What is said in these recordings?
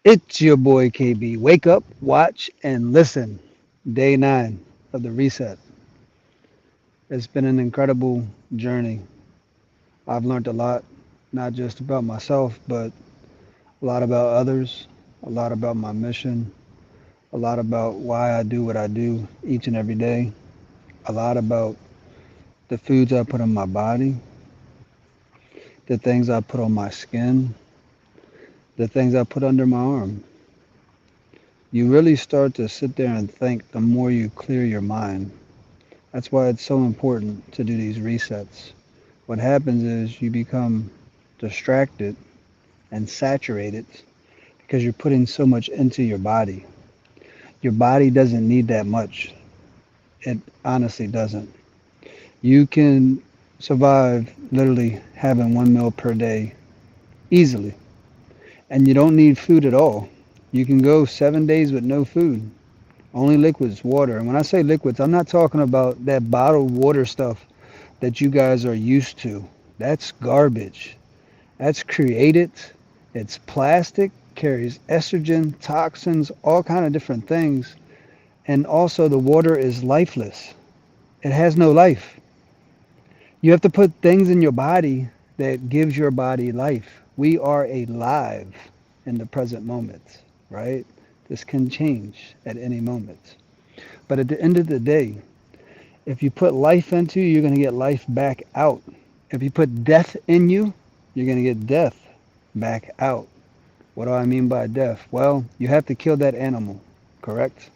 It's your boy KB. Wake up, watch, and listen. Day 9 of the reset. It's been an incredible journey. I've learned a lot, not just about myself, but a lot about others, a lot about my mission, a lot about why I do what I do each and every day, a lot about the foods I put on my body, the things I put on my skin, the things I put under my arm. You really start to sit there and think the more you clear your mind. That's why it's so important to do these resets. What happens is you become distracted and saturated because you're putting so much into your body. Your body doesn't need that much. It honestly doesn't. You can survive literally having 1 meal per day easily, and you don't need food at all. You can go 7 days with no food, only liquids, water. And when I say liquids, I'm not talking about that bottled water stuff that you guys are used to. That's garbage. That's created. It's plastic, carries estrogen, toxins, all kind of different things. And also the water is lifeless. It has no life. You have to put things in your body that gives your body life. We are alive in the present moment, right? This can change at any moment. But at the end of the day, if you put life into you, you're going to get life back out. If you put death in you, you're going to get death back out. What do I mean by death? Well, you have to kill that animal, correct?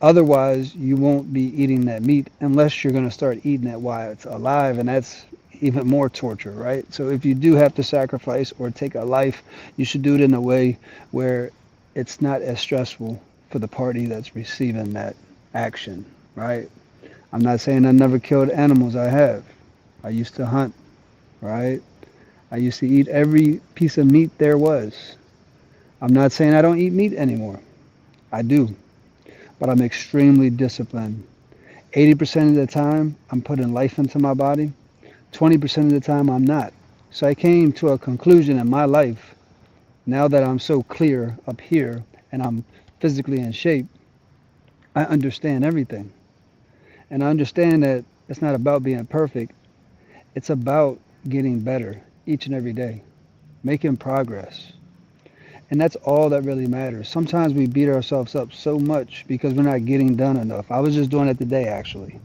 Otherwise, you won't be eating that meat unless you're going to start eating it while it's alive, and that's even more torture, right? So if you do have to sacrifice or take a life, you should do it in a way where it's not as stressful for the party that's receiving that action, right? I'm not saying I never killed animals. I have. I used to hunt, right? I used to eat every piece of meat there was. I'm not saying I don't eat meat anymore. I do, but I'm extremely disciplined. 80% of the time, I'm putting life into my body. 20% of the time, I'm not. So I came to a conclusion in my life, now that I'm so clear up here and I'm physically in shape, I understand everything. And I understand that it's not about being perfect. It's about getting better each and every day, making progress. And that's all that really matters. Sometimes we beat ourselves up so much because we're not getting done enough. I was just doing it today, actually,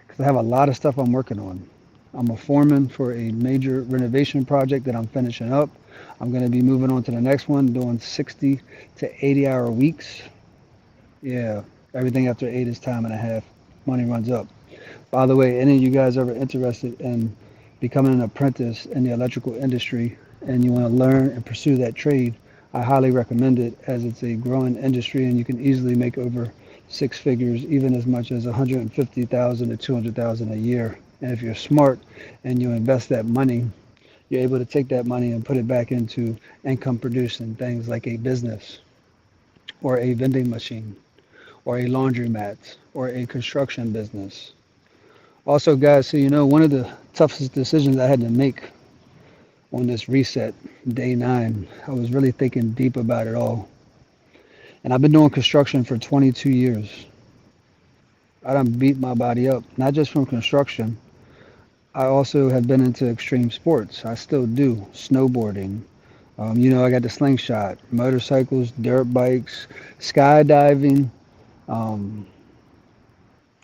because I have a lot of stuff I'm working on. I'm a foreman for a major renovation project that I'm finishing up. I'm going to be moving on to the next one, doing 60 to 80-hour weeks. Yeah, everything after 8 is time and a half. Money runs up. By the way, any of you guys ever interested in becoming an apprentice in the electrical industry and you want to learn and pursue that trade, I highly recommend it as it's a growing industry and you can easily make over 6 figures, even as much as 150,000 to 200,000 a year. And if you're smart and you invest that money, you're able to take that money and put it back into income producing things like a business or a vending machine or a laundromat or a construction business. Also, guys, so you know, one of the toughest decisions I had to make on this reset, day 9, I was really thinking deep about it all. And I've been doing construction for 22 years. I done beat my body up, not just from construction. I also have been into extreme sports. I still do snowboarding. I got the slingshot, motorcycles, dirt bikes, skydiving, um,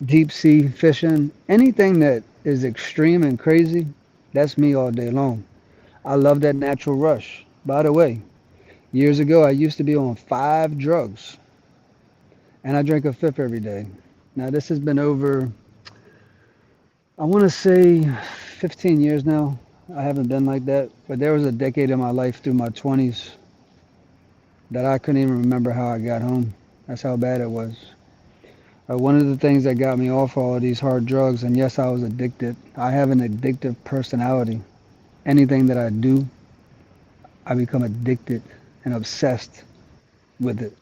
deep sea fishing, anything that is extreme and crazy. That's me all day long. I love that natural rush. By the way, years ago I used to be on 5 drugs, and I drank a fifth every day. Now this has been over, I want to say 15 years now. I haven't been like that, but there was a decade in my life through my 20s that I couldn't even remember how I got home. That's how bad it was. One of the things that got me off all of these hard drugs, and yes, I was addicted. I have an addictive personality. Anything that I do, I become addicted and obsessed with it.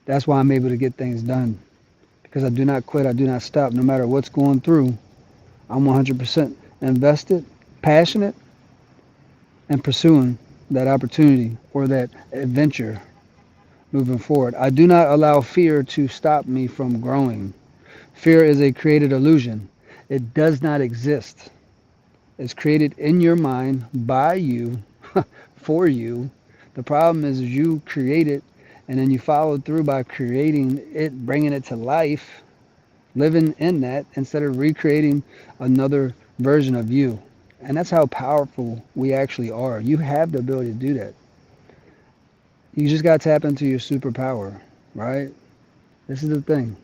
That's why I'm able to get things done. Because I do not quit, I do not stop. No matter what's going through, I'm 100% invested, passionate, and pursuing that opportunity or that adventure moving forward. I do not allow fear to stop me from growing. Fear is a created illusion. It does not exist. It's created in your mind by you, for you. The problem is you create it and then you follow through by creating it, bringing it to life, living in that instead of recreating another version of you. And that's how powerful we actually are. You have the ability to do that. You just got to tap into your superpower, right? This is the thing.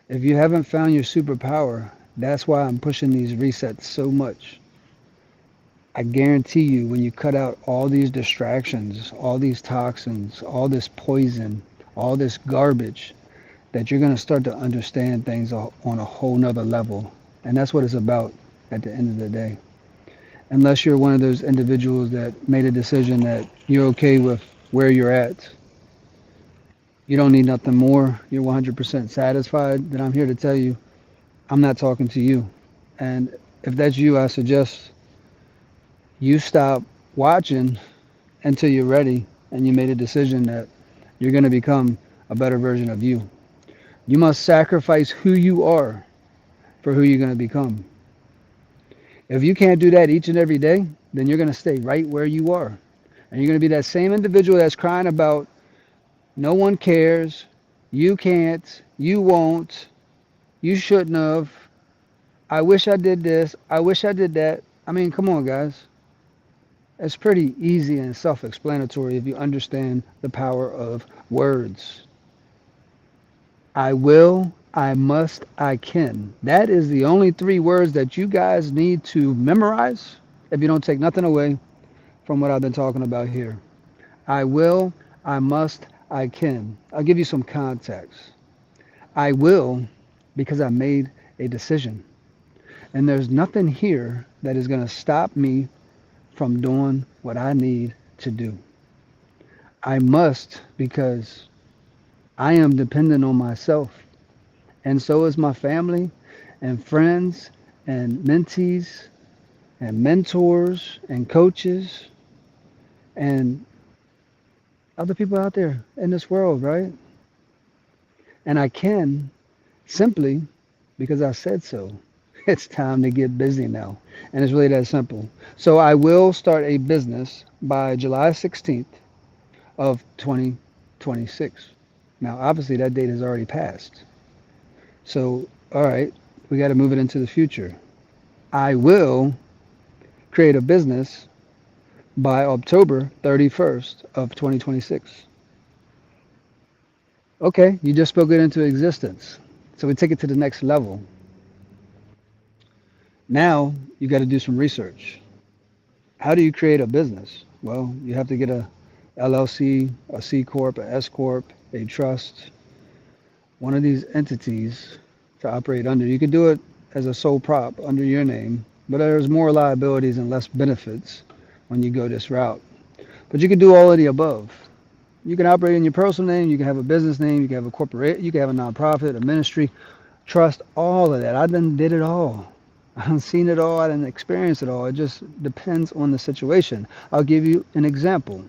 If you haven't found your superpower, that's why I'm pushing these resets so much. I guarantee you, when you cut out all these distractions, all these toxins, all this poison, all this garbage, that you're going to start to understand things on a whole nother level. And that's what it's about at the end of the day. Unless you're one of those individuals that made a decision that you're okay with where you're at, you don't need nothing more, you're 100% satisfied, then I'm here to tell you, I'm not talking to you. And if that's you, I suggest you stop watching until you're ready and you made a decision that you're going to become a better version of you. You must sacrifice who you are for who you're going to become. If you can't do that each and every day, then you're going to stay right where you are. And you're going to be that same individual that's crying about no one cares, you can't, you won't, you shouldn't have, I wish I did this, I wish I did that. I mean, come on, guys. It's pretty easy and self explanatory if you understand the power of words. I will, I must, I can. That is the only three words that you guys need to memorize if you don't take nothing away from what I've been talking about here. I will, I must, I can. I'll give you some context. I will because I made a decision. And there's nothing here that is going to stop me from doing what I need to do. I must because I am dependent on myself. And so is my family and friends and mentees and mentors and coaches and other people out there in this world, right? And I can simply because I said so. It's time to get busy now. And it's really that simple. So I will start a business by July 16th of 2026. Now, obviously, that date has already passed. So, all right, we got to move it into the future. I will create a business by October 31st of 2026. Okay, you just spoke it into existence. So we take it to the next level. Now you got to do some research. How do you create a business? Well, you have to get a LLC, a C corp, a S corp, a trust, one of these entities to operate under. You could do it as a sole prop under your name, but there's more liabilities and less benefits when you go this route. But you can do all of the above. You can operate in your personal name, you can have a business name, you can have a corporate, you can have a nonprofit, a ministry, trust, all of that. I done did it all. I done seen it all, I done experienced it all. It just depends on the situation. I'll give you an example.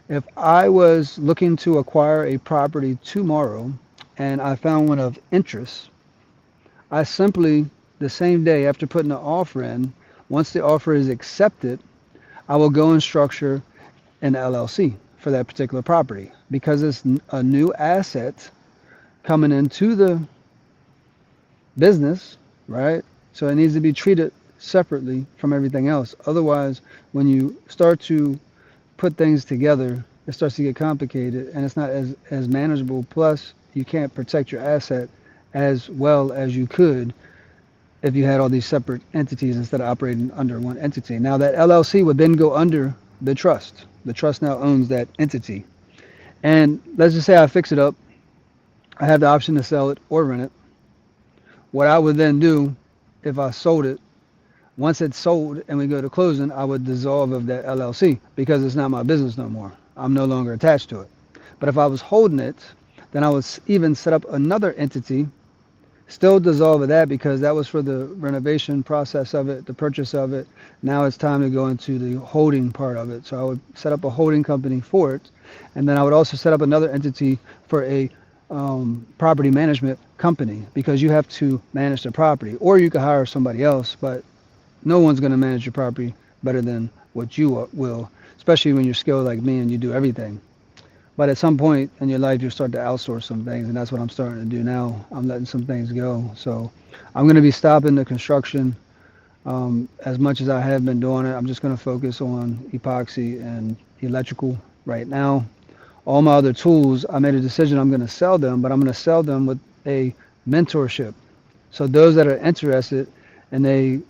If I was looking to acquire a property tomorrow and I found one of interest, I simply, the same day after putting the offer in, once the offer is accepted, I will go and structure an LLC for that particular property because it's a new asset coming into the business, right? So it needs to be treated separately from everything else. Otherwise, when you start to put things together, it starts to get complicated and it's not as manageable. Plus, you can't protect your asset as well as you could if you had all these separate entities instead of operating under one entity. Now that LLC would then go under the trust. The trust now owns that entity. And let's just say I fix it up. I have the option to sell it or rent it. What I would then do if I sold it, once it's sold and we go to closing, I would dissolve of that LLC because it's not my business no more. I'm no longer attached to it. But if I was holding it, then I would even set up another entity Still dissolve of that because that was for the renovation process of it, the purchase of it. Now it's time to go into the holding part of it. So I would set up a holding company for it, and then I would also set up another entity for a property management company because you have to manage the property, or you could hire somebody else, but no one's going to manage your property better than what you will, especially when you're skilled like me and you do everything. But at some point in your life, you start to outsource some things, and that's what I'm starting to do now. I'm letting some things go. So I'm going to be stopping the construction as much as I have been doing it. I'm just going to focus on epoxy and electrical right now. All my other tools, I made a decision I'm going to sell them, but I'm going to sell them with a mentorship. So those that are interested and they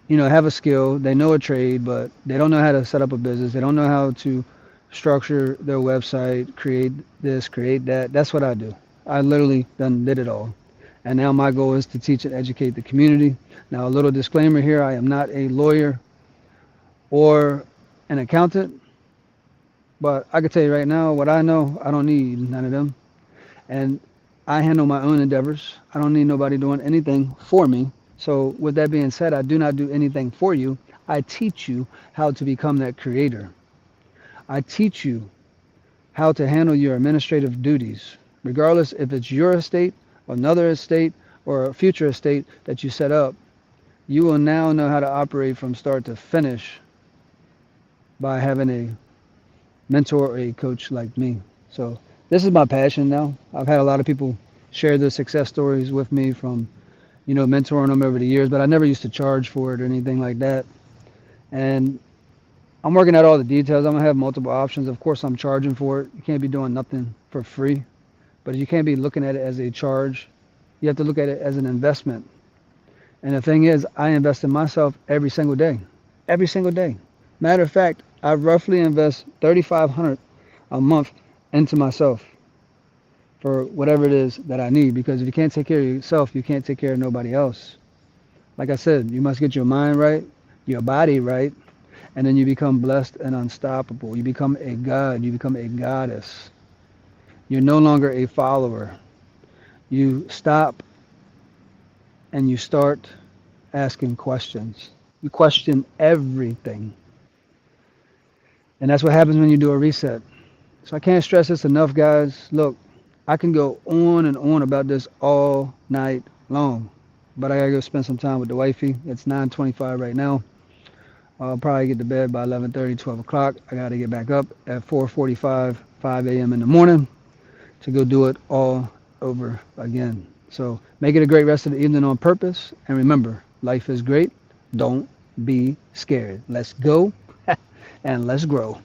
have a skill, they know a trade, but they don't know how to set up a business. They don't know how to structure their website, create this, create that. That's what I do. I literally done did it all. And now my goal is to teach and educate the community. Now, a little disclaimer here, I am not a lawyer or an accountant, but I can tell you right now, what I know, I don't need none of them. And I handle my own endeavors. I don't need nobody doing anything for me. So with that being said, I do not do anything for you. I teach you how to become that creator. I teach you how to handle your administrative duties, regardless if it's your estate, another estate, or a future estate that you set up. You will now know how to operate from start to finish by having a mentor or a coach like me. So this is my passion now. I've had a lot of people share their success stories with me from, mentoring them over the years, but I never used to charge for it or anything like that. And I'm working out all the details. I'm gonna have multiple options. Of course, I'm charging for it. You can't be doing nothing for free, but you can't be looking at it as a charge. You have to look at it as an investment. And the thing is, I invest in myself every single day. Every single day. Matter of fact, I roughly invest 3,500 a month into myself for whatever it is that I need. Because if you can't take care of yourself, you can't take care of nobody else. Like I said, you must get your mind right, your body right, and then you become blessed and unstoppable. You become a god. You become a goddess. You're no longer a follower. You stop and you start asking questions. You question everything. And that's what happens when you do a reset. So I can't stress this enough, guys. Look, I can go on and on about this all night long, but I gotta go spend some time with the wifey. It's 9:25 right now. I'll probably get to bed by 11:30, 12 o'clock. I gotta get back up at 4:45, 5 a.m. in the morning to go do it all over again. So make it a great rest of the evening on purpose. And remember, life is great. Don't be scared. Let's go and let's grow.